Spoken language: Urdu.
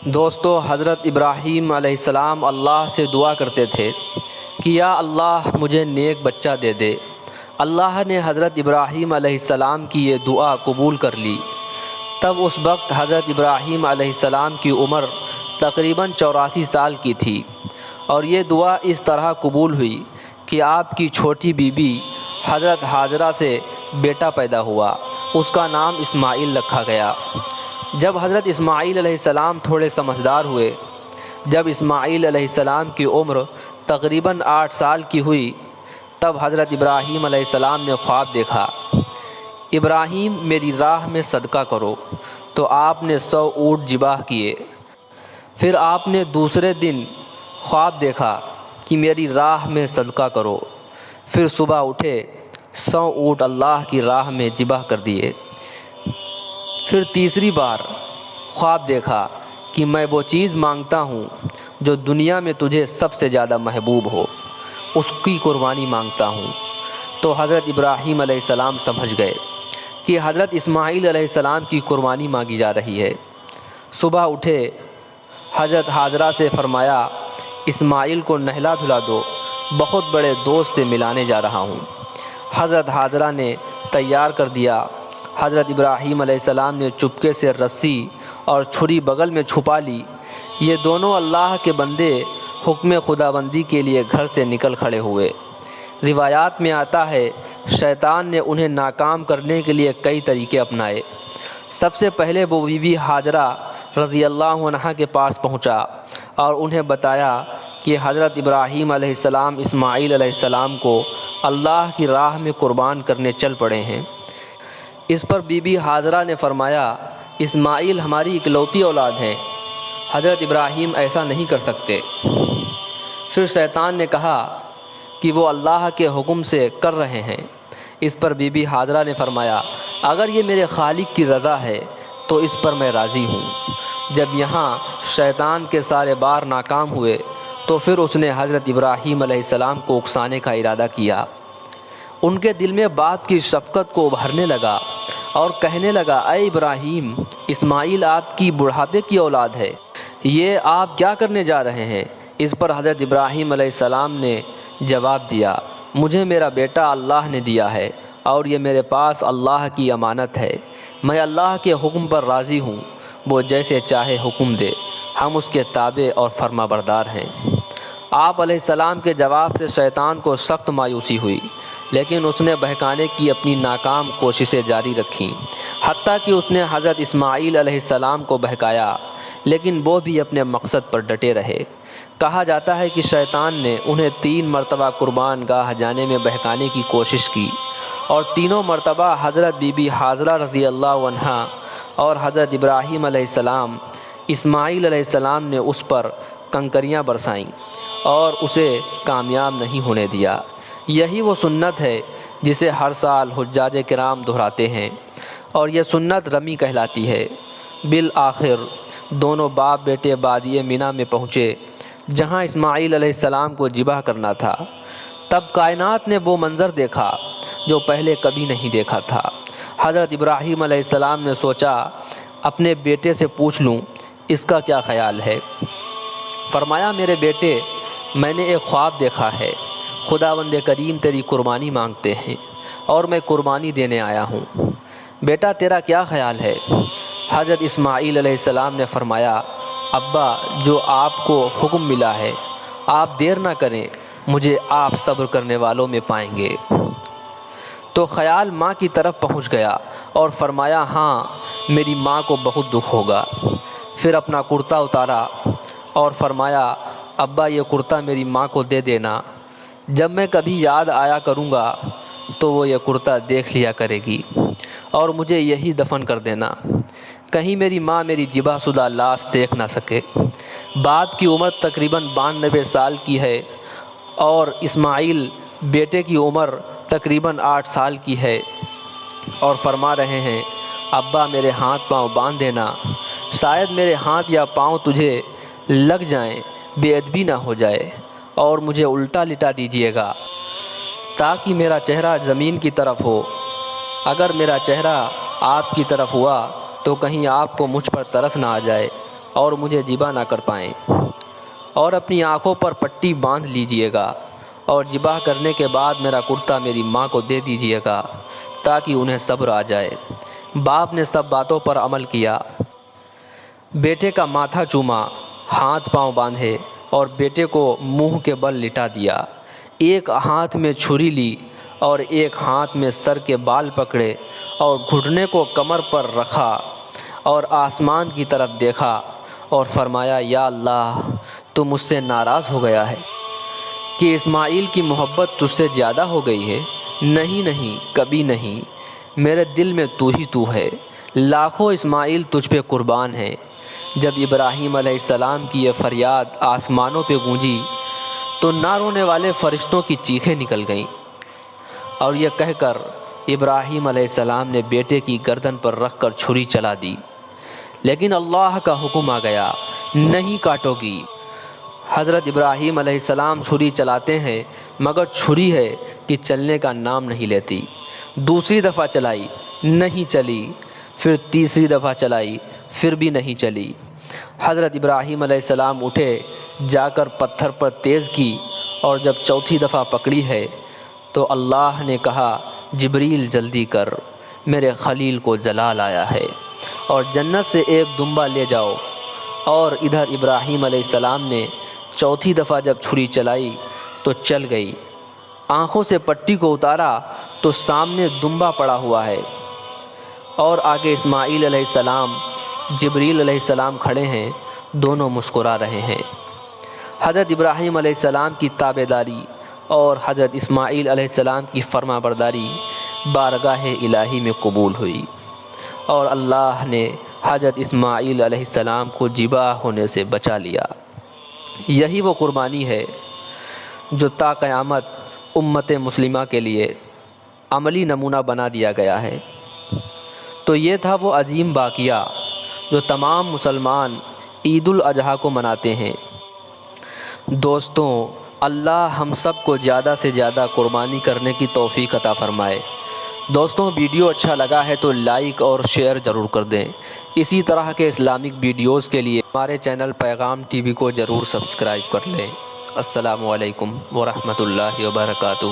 دوستو، حضرت ابراہیم علیہ السلام اللہ سے دعا کرتے تھے کہ یا اللہ مجھے نیک بچہ دے دے۔ اللہ نے حضرت ابراہیم علیہ السلام کی یہ دعا قبول کر لی۔ تب اس وقت حضرت ابراہیم علیہ السلام کی عمر تقریباً 84 سال کی تھی، اور یہ دعا اس طرح قبول ہوئی کہ آپ کی چھوٹی بیوی حضرت ہاجرہ سے بیٹا پیدا ہوا۔ اس کا نام اسماعیل رکھا گیا۔ جب حضرت اسماعیل علیہ السلام تھوڑے سمجھدار ہوئے، جب اسماعیل علیہ السلام کی عمر تقریباً 8 سال کی ہوئی، تب حضرت ابراہیم علیہ السلام نے خواب دیکھا، ابراہیم میری راہ میں صدقہ کرو۔ تو آپ نے 100 اونٹ ذبح کیے۔ پھر آپ نے دوسرے دن خواب دیکھا کہ میری راہ میں صدقہ کرو۔ پھر صبح اٹھے، 100 اونٹ اللہ کی راہ میں ذبح کر دیے۔ پھر تیسری بار خواب دیکھا کہ میں وہ چیز مانگتا ہوں جو دنیا میں تجھے سب سے زیادہ محبوب ہو، اس کی قربانی مانگتا ہوں۔ تو حضرت ابراہیم علیہ السلام سمجھ گئے کہ حضرت اسماعیل علیہ السلام کی قربانی مانگی جا رہی ہے۔ صبح اٹھے، حضرت ہاجرہ سے فرمایا اسماعیل کو نہلا دھلا دو، بہت بڑے دوست سے ملانے جا رہا ہوں۔ حضرت ہاجرہ نے تیار کر دیا۔ حضرت ابراہیم علیہ السلام نے چپکے سے رسی اور چھری بغل میں چھپا لی۔ یہ دونوں اللہ کے بندے حکم خداوندی کے لیے گھر سے نکل کھڑے ہوئے۔ روایات میں آتا ہے شیطان نے انہیں ناکام کرنے کے لیے کئی طریقے اپنائے۔ سب سے پہلے وہ بی بی ہاجرہ رضی اللہ عنہا کے پاس پہنچا اور انہیں بتایا کہ حضرت ابراہیم علیہ السلام اسماعیل علیہ السلام کو اللہ کی راہ میں قربان کرنے چل پڑے ہیں۔ اس پر بی بی ہاجرہ نے فرمایا اسماعیل ہماری اکلوتی اولاد ہے، حضرت ابراہیم ایسا نہیں کر سکتے۔ پھر شیطان نے کہا کہ وہ اللہ کے حکم سے کر رہے ہیں۔ اس پر بی بی ہاجرہ نے فرمایا اگر یہ میرے خالق کی رضا ہے تو اس پر میں راضی ہوں۔ جب یہاں شیطان کے سارے بار ناکام ہوئے تو پھر اس نے حضرت ابراہیم علیہ السلام کو اکسانے کا ارادہ کیا۔ ان کے دل میں باپ کی شفقت کو ابھرنے لگا اور کہنے لگا اے ابراہیم، اسماعیل آپ کی بڑھاپے کی اولاد ہے، یہ آپ کیا کرنے جا رہے ہیں؟ اس پر حضرت ابراہیم علیہ السلام نے جواب دیا مجھے میرا بیٹا اللہ نے دیا ہے اور یہ میرے پاس اللہ کی امانت ہے، میں اللہ کے حکم پر راضی ہوں، وہ جیسے چاہے حکم دے، ہم اس کے تابع اور فرما بردار ہیں۔ آپ علیہ السلام کے جواب سے شیطان کو سخت مایوسی ہوئی، لیکن اس نے بہکانے کی اپنی ناکام کوششیں جاری رکھیں، حتیٰ کہ اس نے حضرت اسماعیل علیہ السلام کو بہکایا، لیکن وہ بھی اپنے مقصد پر ڈٹے رہے۔ کہا جاتا ہے کہ شیطان نے انہیں 3 مرتبہ قربان گاہ جانے میں بہکانے کی کوشش کی، اور تینوں مرتبہ حضرت بی بی ہاجرہ رضی اللہ عنہا اور حضرت ابراہیم علیہ السلام اسماعیل علیہ السلام نے اس پر کنکریاں برسائیں اور اسے کامیاب نہیں ہونے دیا۔ یہی وہ سنت ہے جسے ہر سال حجاج کرام دہراتے ہیں، اور یہ سنت رمی کہلاتی ہے۔ بالآخر دونوں باپ بیٹے وادی مینا میں پہنچے جہاں اسماعیل علیہ السلام کو ذبح کرنا تھا۔ تب کائنات نے وہ منظر دیکھا جو پہلے کبھی نہیں دیکھا تھا۔ حضرت ابراہیم علیہ السلام نے سوچا اپنے بیٹے سے پوچھ لوں اس کا کیا خیال ہے۔ فرمایا میرے بیٹے، میں نے ایک خواب دیکھا ہے، خداوند کریم تیری قربانی مانگتے ہیں اور میں قربانی دینے آیا ہوں، بیٹا تیرا کیا خیال ہے؟ حضرت اسماعیل علیہ السلام نے فرمایا ابا، جو آپ کو حکم ملا ہے آپ دیر نہ کریں، مجھے آپ صبر کرنے والوں میں پائیں گے۔ تو خیال ماں کی طرف پہنچ گیا اور فرمایا ہاں، میری ماں کو بہت دکھ ہوگا۔ پھر اپنا کرتا اتارا اور فرمایا ابا، یہ کرتا میری ماں کو دے دینا، جب میں کبھی یاد آیا کروں گا تو وہ یہ کرتا دیکھ لیا کرے گی اور مجھے یہی دفن کر دینا، کہیں میری ماں میری ذبح شدہ لاش دیکھ نہ سکے۔ باپ کی عمر تقریباً 92 سال کی ہے اور اسماعیل بیٹے کی عمر تقریباً 8 سال کی ہے، اور فرما رہے ہیں ابا میرے ہاتھ پاؤں باندھ دینا، شاید میرے ہاتھ یا پاؤں تجھے لگ جائیں، بے ادبی نہ ہو جائے، اور مجھے الٹا لٹا دیجیے گا تاکہ میرا چہرہ زمین کی طرف ہو۔ اگر میرا چہرہ آپ کی طرف ہوا تو کہیں آپ کو مجھ پر ترس نہ آ جائے، اور مجھے ذبح نہ کر پائیں، اور اپنی آنکھوں پر پٹی باندھ لیجئے گا، اور ذبح کرنے کے بعد میرا کرتا میری ماں کو دے دیجئے گا تاکہ انہیں صبر آ جائے۔ باپ نے سب باتوں پر عمل کیا، بیٹے کا ماتھا چوما، ہاتھ پاؤں باندھے اور بیٹے کو منہ کے بل لٹا دیا۔ ایک ہاتھ میں چھری لی اور ایک ہاتھ میں سر کے بال پکڑے اور گھٹنے کو کمر پر رکھا اور آسمان کی طرف دیکھا اور فرمایا، یا اللہ، تو مجھ سے ناراض ہو گیا ہے کہ اسماعیل کی محبت تجھ سے زیادہ ہو گئی ہے؟ نہیں نہیں، کبھی نہیں، میرے دل میں تو ہی تو ہے، لاکھوں اسماعیل تجھ پہ قربان ہیں۔ جب ابراہیم علیہ السلام کی یہ فریاد آسمانوں پہ گونجی تو نہ رونے والے فرشتوں کی چیخیں نکل گئیں، اور یہ کہہ کر ابراہیم علیہ السلام نے بیٹے کی گردن پر رکھ کر چھری چلا دی، لیکن اللہ کا حکم آ گیا، نہیں کاٹو گی۔ حضرت ابراہیم علیہ السلام چھری چلاتے ہیں مگر چھری ہے کہ چلنے کا نام نہیں لیتی۔ دوسری دفعہ چلائی، نہیں چلی، پھر تیسری دفعہ چلائی، پھر بھی نہیں چلی۔ حضرت ابراہیم علیہ السلام اٹھے، جا کر پتھر پر تیز کی، اور جب چوتھی دفعہ پکڑی ہے تو اللہ نے کہا، جبریل جلدی کر، میرے خلیل کو جلال آیا ہے، اور جنت سے ایک دمبا لے جاؤ۔ اور ادھر ابراہیم علیہ السلام نے چوتھی دفعہ جب چھری چلائی تو چل گئی۔ آنکھوں سے پٹی کو اتارا تو سامنے دمبا پڑا ہوا ہے، اور آگے اسماعیل علیہ السلام، جبریل علیہ السلام کھڑے ہیں، دونوں مسکرا رہے ہیں۔ حضرت ابراہیم علیہ السلام کی تابعداری اور حضرت اسماعیل علیہ السلام کی فرما برداری بارگاہ الہی میں قبول ہوئی، اور اللہ نے حضرت اسماعیل علیہ السلام کو ذبح ہونے سے بچا لیا۔ یہی وہ قربانی ہے جو تا قیامت امت مسلمہ کے لیے عملی نمونہ بنا دیا گیا ہے۔ تو یہ تھا وہ عظیم واقعہ جو تمام مسلمان عید الاضحیٰ کو مناتے ہیں۔ دوستوں، اللہ ہم سب کو زیادہ سے زیادہ قربانی کرنے کی توفیق عطا فرمائے۔ دوستوں، ویڈیو اچھا لگا ہے تو لائک اور شیئر ضرور کر دیں۔ اسی طرح کے اسلامک ویڈیوز کے لیے ہمارے چینل پیغام ٹی وی کو ضرور سبسکرائب کر لیں۔ السلام علیکم ورحمۃ اللہ وبرکاتہ۔